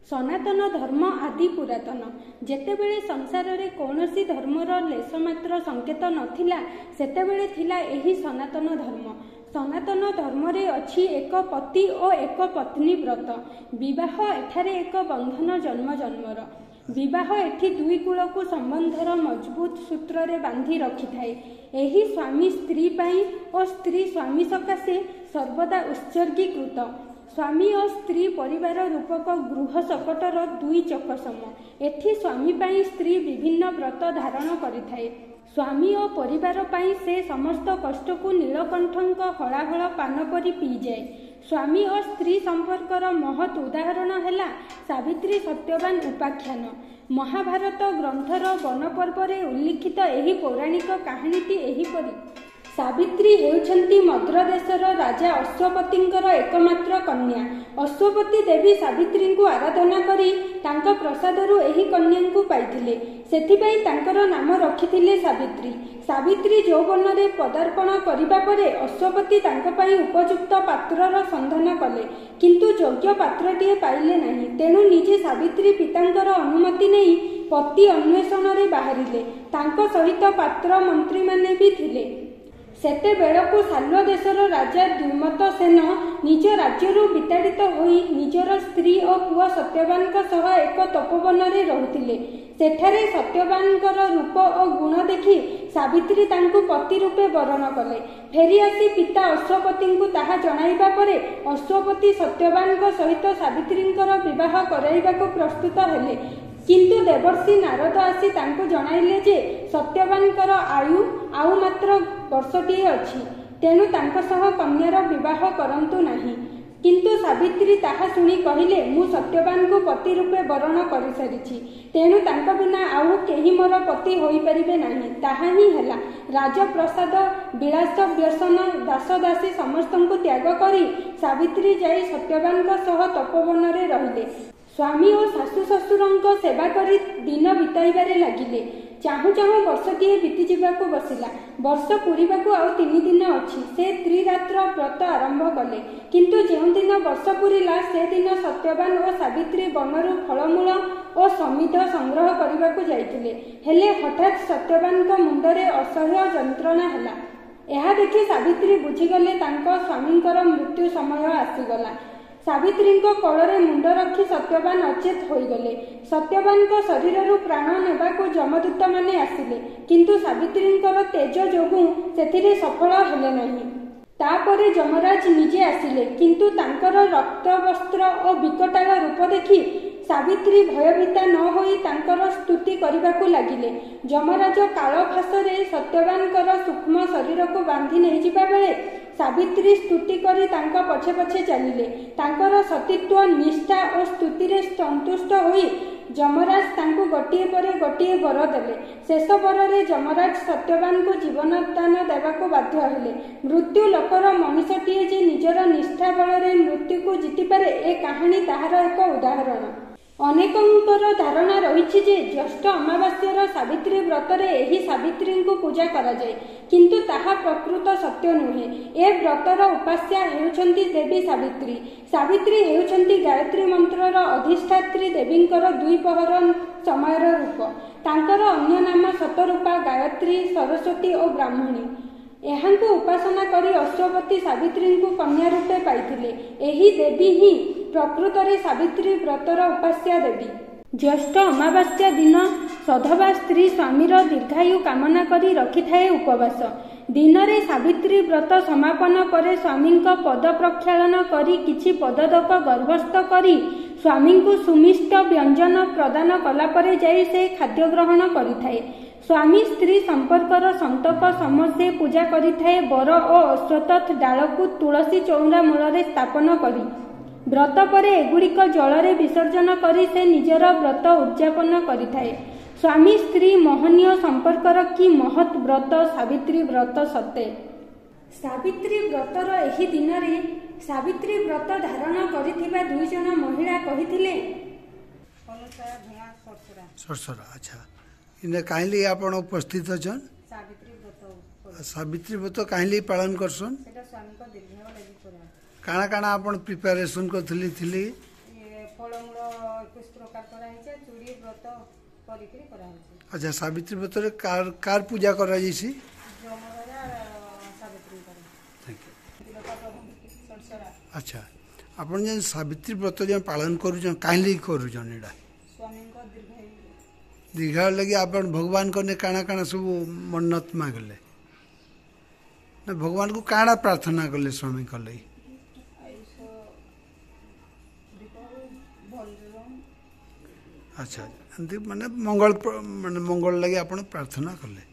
सनातन धर्म आदि पुरातन। जेतेबेले संसार रे कौनसी धर्मर लेशमात्र संकेत नथिला सेतेबेले थिला एही सनातन धर्म। सनातन धर्म रे अछि एक पति और एक पत्नी व्रत। विवाह एठारे एक बंधन जन्म जन्मर। विवाह एठी दुई कूल को संबंधर मजबूत सूत्र रे बांधी रखि थाए। एही स्वामी स्त्री पाई और स्त्री स्वामी सकाशे सर्वदा उत्सर्गीकृत। स्वामी और स्त्री परिवार रूपक गृह सकटर दुई चकसम। एठी स्वामी पाई स्त्री विभिन्न व्रत धारण करिथाए। स्वामी और परिवार पाई से समस्त कष्ट को नीलकंठक हलाहल पान परी पी जाए। स्वामी और स्त्री संपर्कर महत उदाहरण है सावित्री सत्यवान उपाख्यान। महाभारत ग्रंथर वन पर्व रे उल्लिखित एही पौराणिक कहानीटी एहीपरि। सावित्री हेउछंती मद्र देशर राजा अश्वपतिंकर एकमात्र कन्या। अश्वपति देवी सावित्री को आराधना करी तांका प्रसादरू एही कन्या को पाइथिले। सेथिपई तांकर नाम रखिथिले सावित्री। सावित्री यौवन रे पदार्पण करिबा परे अश्वपति तांका पई उपयुक्त पात्रर संधान कले, किंतु योग्य पात्रटीए पाइले नाही। तेणु निजे सावित्री पितांकर अनुमति नेई पति अन्वेषण रे बाहरिले। तांको सहित पात्र मंत्री माने भी थिले। सेते बेलकु साल्व देशर राजा द्युमत सेन निज राज्यरू विताड़ित होई निजर स्त्री और पुआ सत्यवान सह एक तपोवन रे रहुतिले। सेठारे सत्यवानकर रूप और गुण देखि सावित्री तांकु पति रूपे वरण कले। फेरी आसी पिता अश्वपति को ताहा जणाइबा परे अश्वपति सत्यवान सहित सावित्रींकर विवाह कराइबाकु प्रस्तुत हेले, किंतु देवर्षि नारद आसी तांको जणाइले जे सत्यवानकर आयु आउ मात्र वर्षटीए अछि, तेणु तांको सह कन्यार विवाह करंतु नाही। किंतु सावित्री ताहा सुनी कहिले मु सत्यवान को पति रूपे वरण करि सारिछि, तेणु तांको बिना आउ केही मोर पति होई परिबे नाही। ताहा ही हैला। राजप्रसाद विलास व्यसन दास दासी समस्तंकु त्याग करी सावित्री जाई सत्यवान सह तपोवन रे रहिले। स्वामी और सासु ससुर सेवा करी दिन बिताइबारे लागिले। चाहू चाहू वर्षटीए बीती जावाक बसिला। वर्ष पूरीबाकू आउ 3 दिन अछि। से त्रिरात्र व्रत आरंभ कले, किंतु जेउ दिन वर्ष पूरीला से दिन सत्यवान और सावित्री बनरू फलमूल और समिध संग्रह करबाकू जाइतिले। हेले हठात सत्यवान मुंडरे असह्य जंत्रणा हैला। एहा देखि सावित्री बुझीगले तांको स्वामींकर मृत्यु समय आसीगला। सावित्री कोଳରେ मुंड रखी सत्यवान अचेत होईगले। सत्यवान शरीर प्राण नेबाकू जमदूत माने आसिले, किंतु सावित्रींकर तेज जोगु सेथिरे सफल हेले नाही। तापरे जमराज निजे आसिले, किंतु तांकर रक्त वस्त्र और विकटाल रूप देखि सावित्री भयभीता न होई तांकर स्तुति करबाकू लागिले। जमराज काल फासरे सत्यवानकर सूक्ष्म शरीर को बांधी नहीं जिबा बेले सावित्री स्तुति करी तांका पछे पछे चलिले। तांकर सतीत्व निष्ठा और स्तुति रे संतुष्ट होई जमराज तांकु गोटिए परे गोटिए वर देले। शेष वर रे जमराज सत्यवान को जीवन दान देवाको बाध्य हेले। मृत्यु लोकर मनुष्यटीए जे निजर निष्ठा बल रे मृत्यु को जीति पारे ए कहानी ताहार एक उदाहरण। अनेकंकर धारणा रही जे ज्येष्ठ अमावास्यर सावित्री व्रत रे एही सावित्री को पूजा करा जाए, किंतु ताहा प्रकृत सत्य नुहे। ए व्रतर उपास्या हेउछंती देवी सावित्री। सावित्री हेउछंती गायत्री मंत्रर अधिष्ठात्री देवींकर द्विपहर समयर रूप। तांकर अन्य नाम शतरूपा, गायत्री, सरस्वती और ब्राह्मणी। एहांको उपासना करी अश्वपति सावित्री को कन्या रूपे पाइथिले। एही देवी ही प्रकृत रे सावित्री व्रतर उपास्या देवी। ज्येष्ठ अमावास्या दिन सधवा स्त्री स्वामीर दीर्घायु कामना करी रखिथाए उपवास। दिन रे सावित्री व्रत समापन परे स्वामी पद प्रक्षालन करी किछि पददक गर्भस्थ करी स्वामी को सुमिष्ट व्यंजन प्रदान कला परे जाई से खाद्य ग्रहण करिथाए। स्वामी स्त्री संपर्कर संतक समस्ये पूजा करिथाए। बर और अश्वत्थ डाल को तुलसी चौरा मूल स्थापन करी व्रत परे एगुड़िक जलरे विसर्जन करी से निजर व्रत उद्यापन करिथाए। स्वामी स्त्री मोहनीय संपर्कर की महत व्रत सावित्री व्रत सते। सावित्री व्रतर एही दिन रे सावित्री व्रत धारण करिथिबा 2 जन महिला कहिथिले सरसरा। अच्छा, इने काहेली आपण उपस्थित अछन? सावित्री व्रत काहेली पालन करसन? सेटा स्वामी को दीर्घायु लागि करा। काना काना आपण प्रिपरेशन करथली थिली? ଫଳମୂଳ 21 ପ୍ରକାର କରାହେଇଛି ଚୁଡ଼ି ବ୍ରତ କରିକିରି କରାହେଇଛି। अच्छा सावित्री व्रत रे कार पूजा करा जैसी ଯମରାଜା ସାବିତ୍ରୀଙ୍କର थैंक यू ତିଲକ ପ୍ରଭୁ ସଡ଼ସରା अच्छा आपण जे सावित्री व्रत जे पालन करूछन काहे करूछन एडा ସ୍ୱାମୀଙ୍କ ଦୀର୍ଘାୟୁ दीर्घा लगी आपण भगवान को ने काना काना सब मन्नत मांगले ना भगवान को काना प्रार्थना करले स्वामी कले ଆୟୁଷ ଦୀପରୁ ଭଞ୍ଜନ अच्छा एमती माने मंगल लगी आपण प्रार्थना करले।